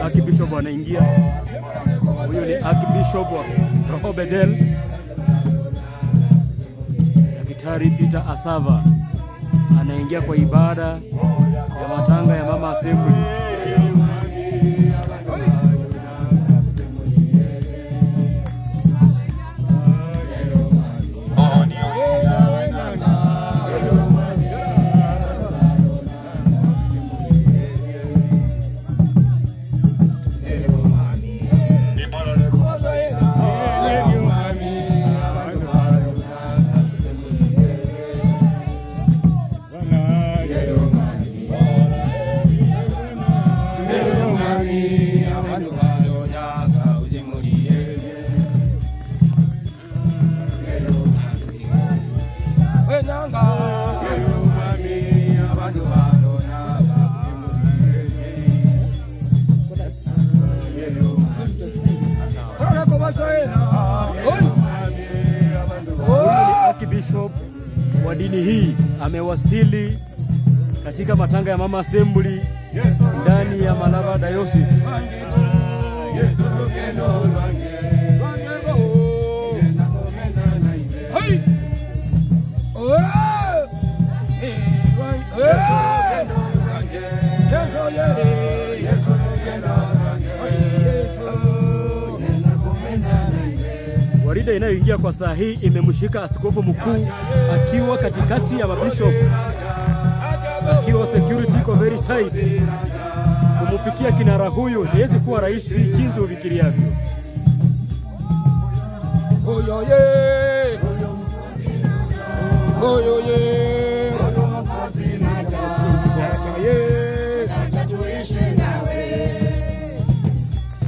Archbishop anaingia. Huyu ni Archbishop wa Roho Bethel, Daktari Peter Asava anaingia kwa ibada ya matanga ya Mama Assembly. Archbishop wa dini hii amewasili katika matanga ya Mama Assembly ndani ya Malava Diocese. Warida inayoingia kwa saa hii imemshika askofu mkuu akiwa katikati ya mabishop, akiwa security iko very tight. Kumufikia kinara huyu hawezi kuwa rahisi jinsi ufikiriavyo.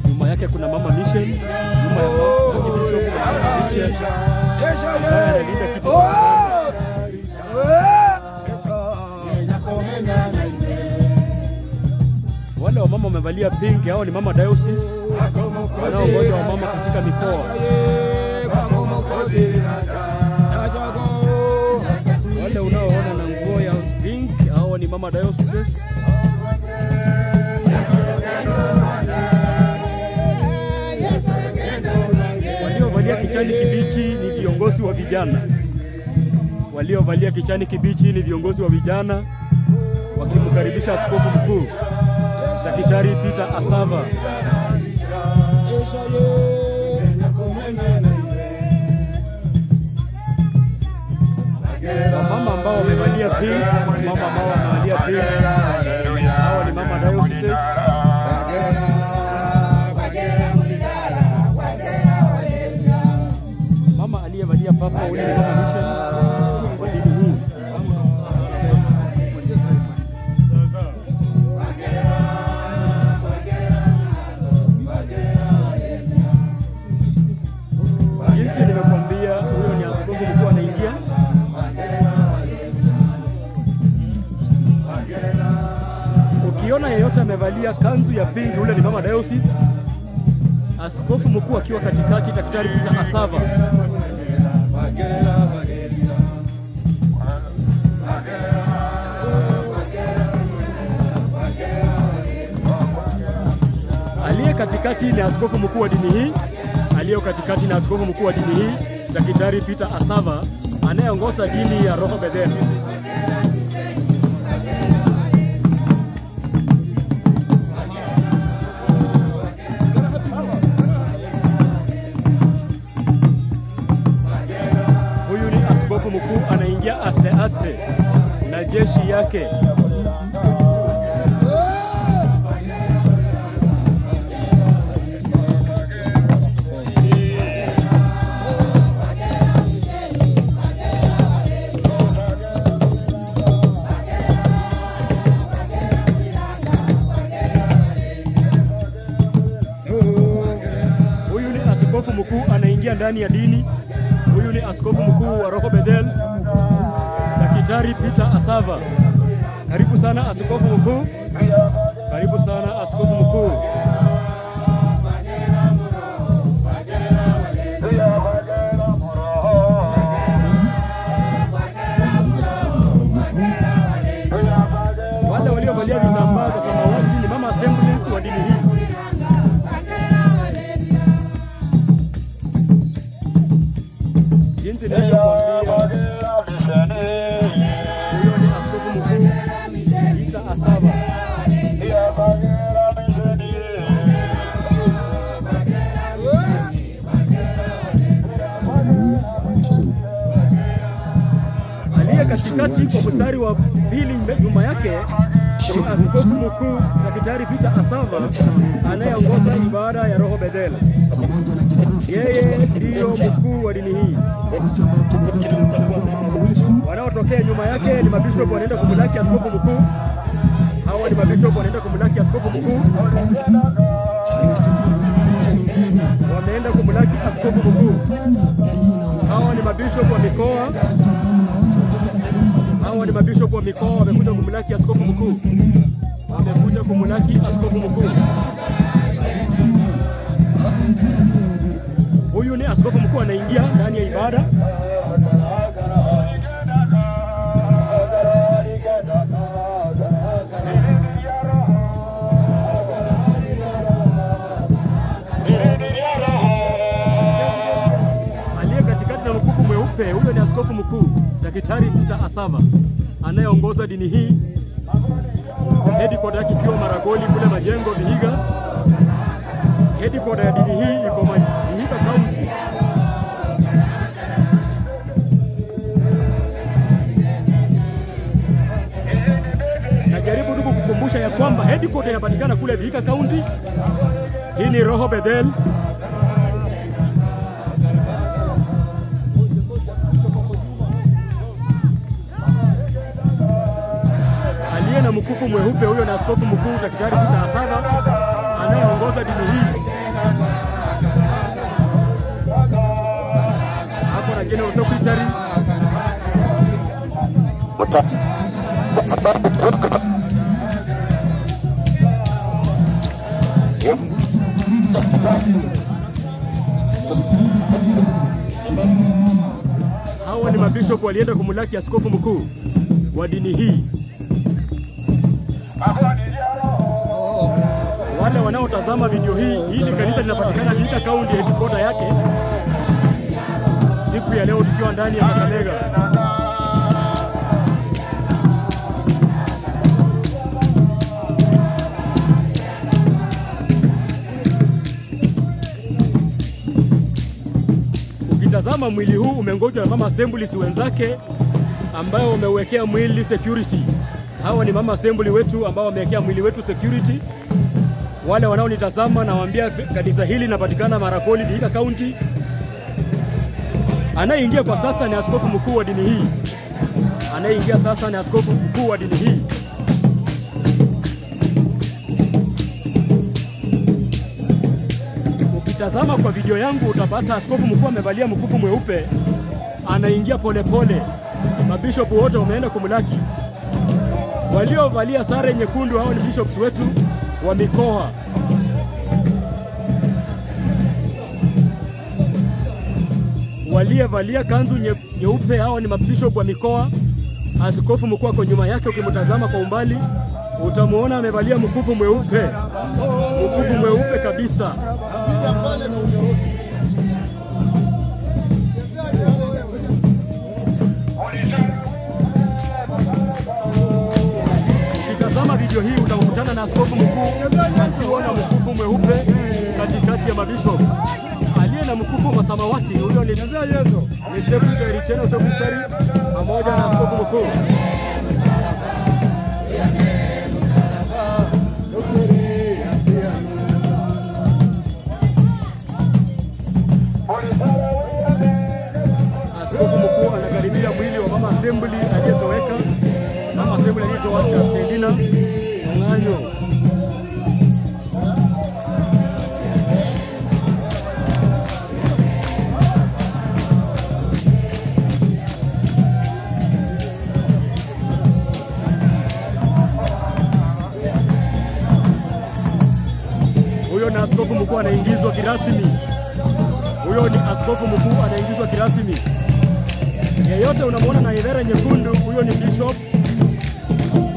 Nyuma yake kuna Mama Mission, nyuma ya Archbishop kuna Mission. Analinda kitu cha wale wa mama wamevalia pink, hao ni Mama Diocese wanaongoza wa mama katika mikoa. Wale unaoona na nguo ya pink, hao ni Mama Diocese. Waliovalia kichani kibichi ni viongozi wa vijana. Waliovalia kichani kibichi ni viongozi wa vijana wakimkaribisha askofu mkuu Daktari Peter Asava. Mama ambao wamevalia pink, mama ambao wamevalia pink, hao ni Mama Diocese. Mama aliyevalia papa huyu ni Mama Mission wa dini hii. Jinsi nimekwambia, huyo ni askofu mkuu anaingia. Ukiona yeyote amevalia kanzu ya pink, ule ni Mama Diocese. Askofu mkuu akiwa katikati, Daktari Peter Asava. Aliye katikati ni askofu mkuu wa dini hii. Aliye katikati ni askofu mkuu wa dini hii, Daktari Peter Asava, anayeongoza dini ya Roho Bethel. Huyu ni askofu mkuu anaingia aste aste na jeshi yake. Askofu mkuu anaingia ndani ya dini. Huyu ni askofu mkuu wa Roho Bethel, Daktari Peter Asava. Karibu sana askofu mkuu. askofu mkuu. Wale waliovalia vitambaa vya samawati ni mama assemblies wa dini hii. Jinsi nilivyokuambia, huyo ni askofu mkuu Peter Asava. Aliye katikati kwa mstari wa pili nyuma yake ni askofu mkuu Daktari Peter Asava anayeongoza ibada ya Roho Bethel. Yeye ndiyo mkuu wa dini hii. Wanaotokea nyuma yake ni mabishop wanaenda kumlaki askofu mkuu. Hawa ni mabishop wanaenda kumlaki askofu mkuu. Wameenda kumlaki askofu mkuu. Hawa ni mabishop wa mikoa. Hawa ni mabishop wa mikoa wamekuja kumlaki askofu mkuu. Wamekuja kumlaki askofu mkuu. Huyu ni askofu mkuu anaingia ndani ya ibada. Aliye katikati na mkufu mweupe, huyo ni askofu mkuu Daktari Peter Asava anayeongoza dini hii. Headquarter yake ikiwa Maragoli kule Majengo Vihiga. Headquarter ya dini hii iko Vihiga County. Najaribu tu kukumbusha ya kwamba headquarter inapatikana kule Vihiga County. Hii ni Roho Bethel. Aliye na mkufu mweupe, huyo na askofu mkuu Daktari Peter Asava anayeongoza dini hii. Hapo na General Secretary. Hawa ni mabishop walienda kumulaki askofu mkuu wa dini hii. Wale wanaotazama video hii ni kanisa linapatikana Vihiga County headquarter yake. Siku ya leo tukiwa ndani ya Kakamega. Ukitazama mwili huu umengojwa na mama assemblies wenzake ambao wamewekea mwili security. Hawa ni mama assembly wetu ambao wamewekea mwili wetu security. Wale wanaonitazama nawaambia kanisa hili linapatikana Maragoli Vihiga County. Anayeingia kwa sasa ni askofu mkuu wa dini hii. Anayeingia sasa ni askofu mkuu wa dini hii. Ukitazama kwa video yangu utapata askofu mkuu amevalia mkufu mweupe, anaingia polepole. Mabishop wote wameenda kumlaki. Waliovalia sare nyekundu hao ni bishops wetu wa mikoa. Waliovalia kanzu nyeupe hao ni mabishop wa mikoa. Askofu mkuu ako nyuma yake, ukimtazama kwa umbali utamuona amevalia mkufu mweupe. Mkufu mweupe kabisa. Ukitazama video hii utakutana na askofu mkuu akiwa na mkufu mweupe katikati ya mabishop. Aliye na mkufu wa samawati huyo ni secretary, general secretary pamoja na askofu mkuu. Askofu mkuu anakaribia mwili wa mama assembly aliyetoweka. Mama assembly aliyetoacha Selina Ng'anyo. na askofu mkuu anaingizwa kirasmi. Huyo ni askofu mkuu anaingizwa kirasmi. Yeyote unamwona na idara nyekundu, huyo ni bishop.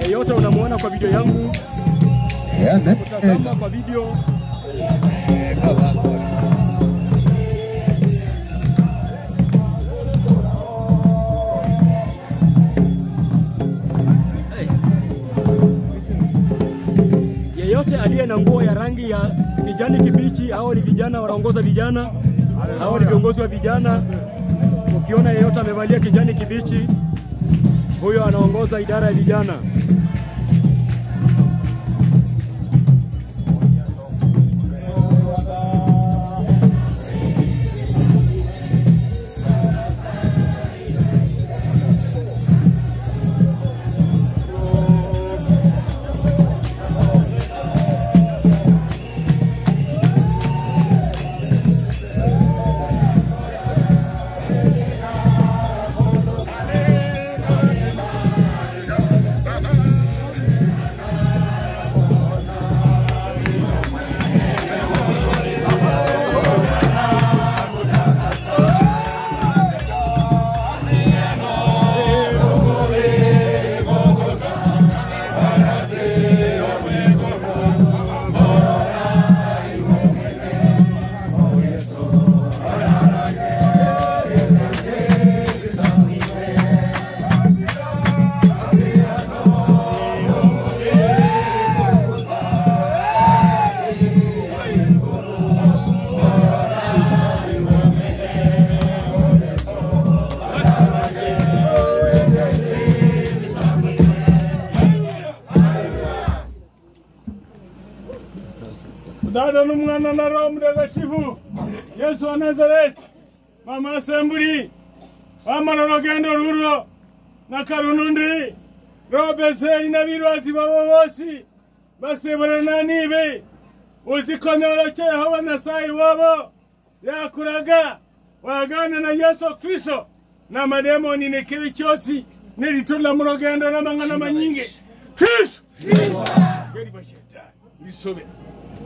Yeyote unamwona kwa video yangu, utazama kwa video. Yeyote aliye na nguo ya rangi ya kijani kibichi, hao ni vijana wanaongoza vijana, hao ni viongozi wa vijana. Ukiona yeyote amevalia kijani kibichi, huyo anaongoza idara ya vijana. Dada n'umwana na Roho Mutagatifu Yesu wa Nazareti, mama Asemburi wamara rugendo ruro na karunundi Roho Beseri n'abirwazi babo bose baseberana nibe uzikonyora cyo Yehova Nyasaye wabo yakuraga wagana na Yesu Kristo na mademoni nekibi cyose nilitula mu rugendo n'amangana manyinge Kristo gari bashita bisobe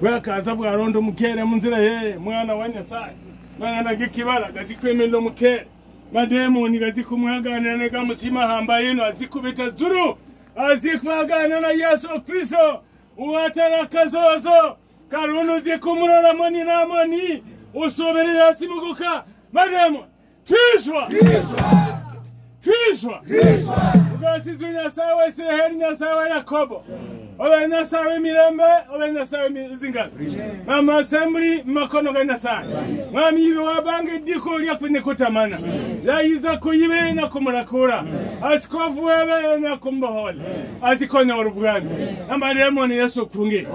wakaza bwarondo mukere munzira ye mwana wa Nyasaye mwana gikibara gazikwemelo mukere mademoni gazikumwaganira nega musima hamba yino azikubita zuru azikvagana na Yesu Kristo uwatara kazozo karunu zikumurora moni namoni usobere yasimuguka mademoni Kristo ugasizu Nyasaye Israeli Nyasaye Yakobo oba Nyasaye mirembe oba Nyasaye zingaga mama Asemburi makono ga Nyasaye mwami ibe wabange diko lya kwenye kutamana yayiza kuyibe na kumurakura askofu wewe na kumbohole azikonya urubwami amaremoni Yesu kunge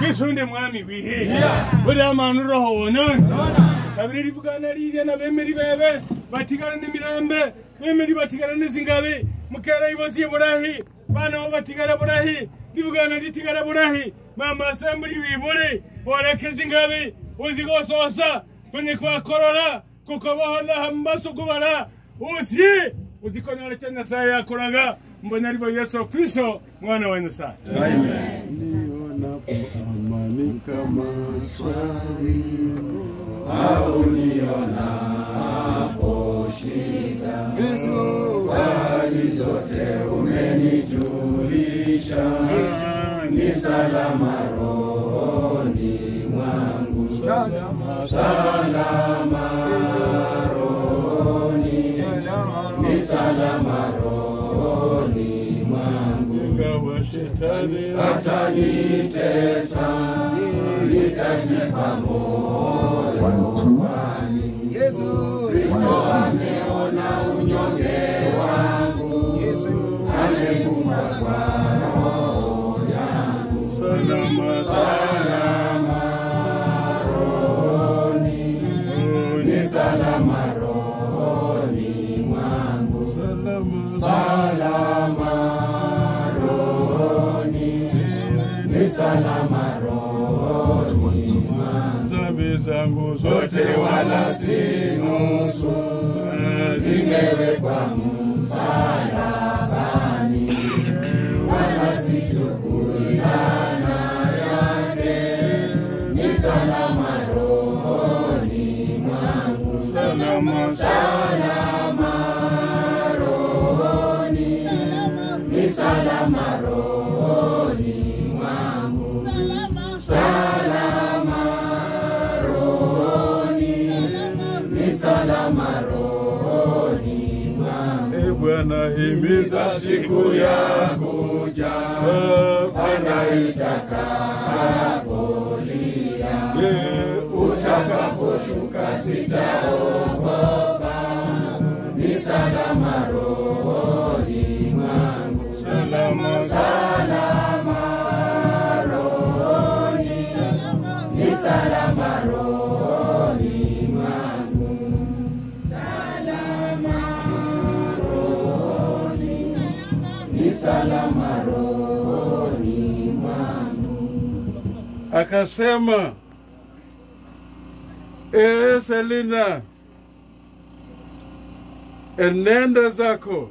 bisunde mwami bihe buri amanu roho wonon sabiri rivugana rije na bemeri bebe batigana n'imirembe bemeri batigana n'izingabe mukera ibozi burahi bana batigana burahi divugana ditigana burahi mama Asemburi wibure warekeze ingabe uzigososa kwenye kwa korora kukobohana hambaso kubara uzikonyora cyo Nyasaye yakoraga mbona aribo Yesu Kristo mwana wa Nyasaye. Amen. Niona amani kama swali au niona hapo shida Yesu hali zote umenijulisha ni salama rohoni mwangu salama rohoni ni salama rohoni mwangu ingawa shetani atanitesa nitajipa moyo kwani Yesu Kristo ameona unyonge wangu amekufa kwa roho yangu salama rohoni ni salama rohoni mwangu salama rohoni ni salama rohoni mwangu dhambi zangu zote wala si nusu zimewekwa msalabani wala sichukui laana yake ni salama timiza siku ya kuja Bwana itakapolia. Utakaposhuka sitaogopa, ni salama rohoni mwangu. Salama, salama rohoni, ni salama rohoni mwangu. Salama rohoni, ni salama rohoni mwangu. Akasema, Selina, enenda zako,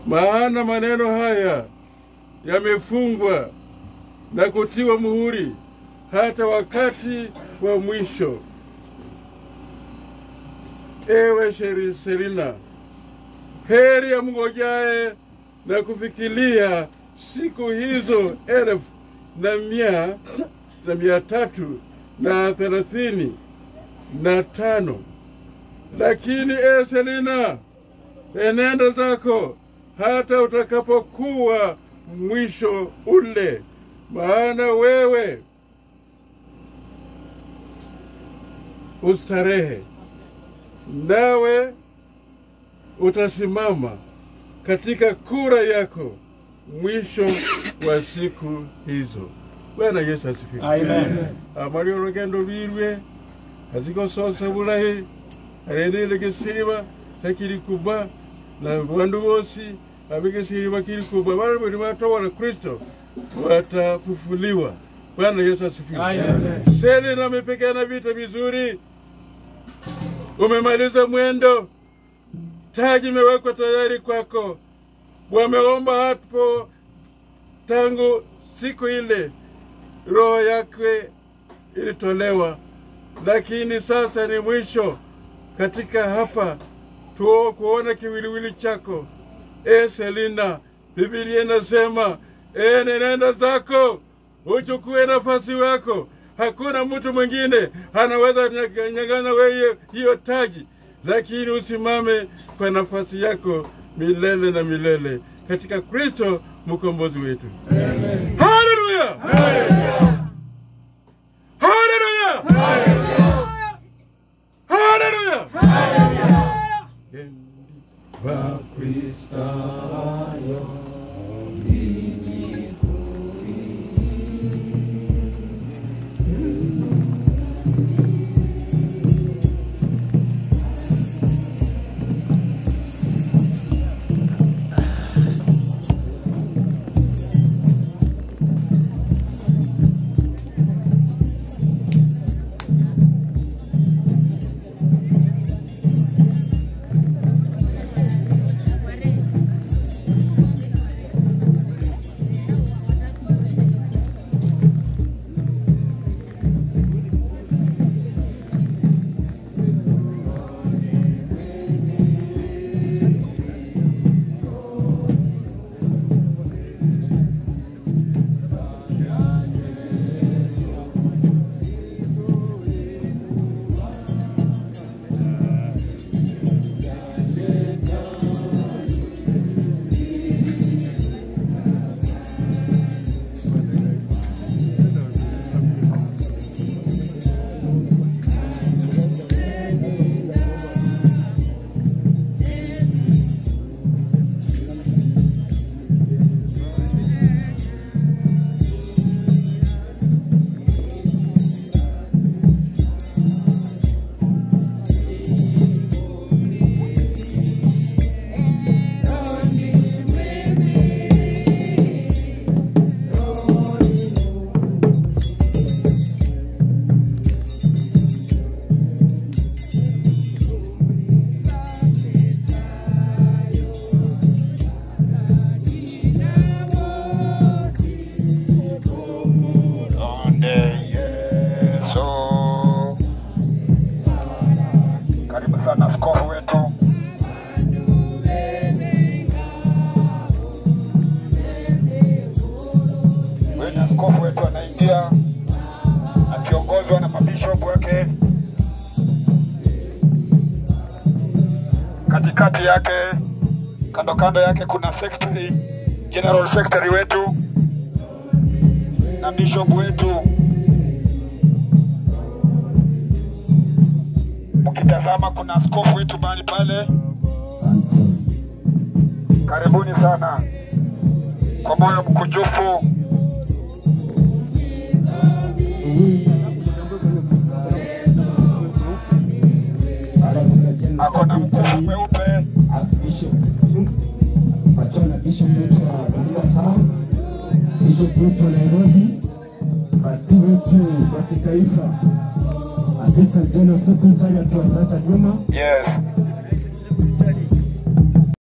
maana maneno haya yamefungwa na kutiwa muhuri hata wakati wa mwisho. Ewe Selina, heri ya mngojaye na kufikiria siku hizo 1335. Lakini Selina, enenda zako hata utakapokuwa mwisho ule, maana wewe ustarehe, nawe utasimama katika kura yako mwisho wa siku hizo. Bwana Yesu asifiwe. Amen. Amali orugendo lwirwe aziko sosa bulahi arendele gesiba sakiri kuba na bandu bosi abigesiba kiri kuba bali batowa Kristo watafufuliwa. Bwana Yesu asifiwe. Amen. Selina amepigana vita vizuri, umemaliza mwendo, taji imewekwa tayari kwako. Wameomba hapo tangu siku ile roho yake ilitolewa, lakini sasa ni mwisho katika hapa kuona kiwiliwili chako. Selina, Biblia inasema nenda zako uchukue nafasi yako. Hakuna mtu mwingine anaweza nyang'anya wewe hiyo taji, lakini usimame kwa nafasi yako milele na milele katika Kristo mkombozi wetu. Amen. Hallelujah! Hallelujah! Hallelujah! Hallelujah! Hallelujah! Wa Kristo askofu wetu anaingia akiongozwa na mabishop wake. Katikati yake Kando kando yake kuna secretary, general secretary wetu na bishop wetu. Mkitazama kuna askofu wetu bali pale. Karibuni sana kwa moyo mkunjufu. Akona mkufu mweupe. Patona bishop wetu wa Mombasa, bishop wetu wa Nairobi, pastor wetu wa kitaifa, assistant general secretary wa Tanzania. Yes.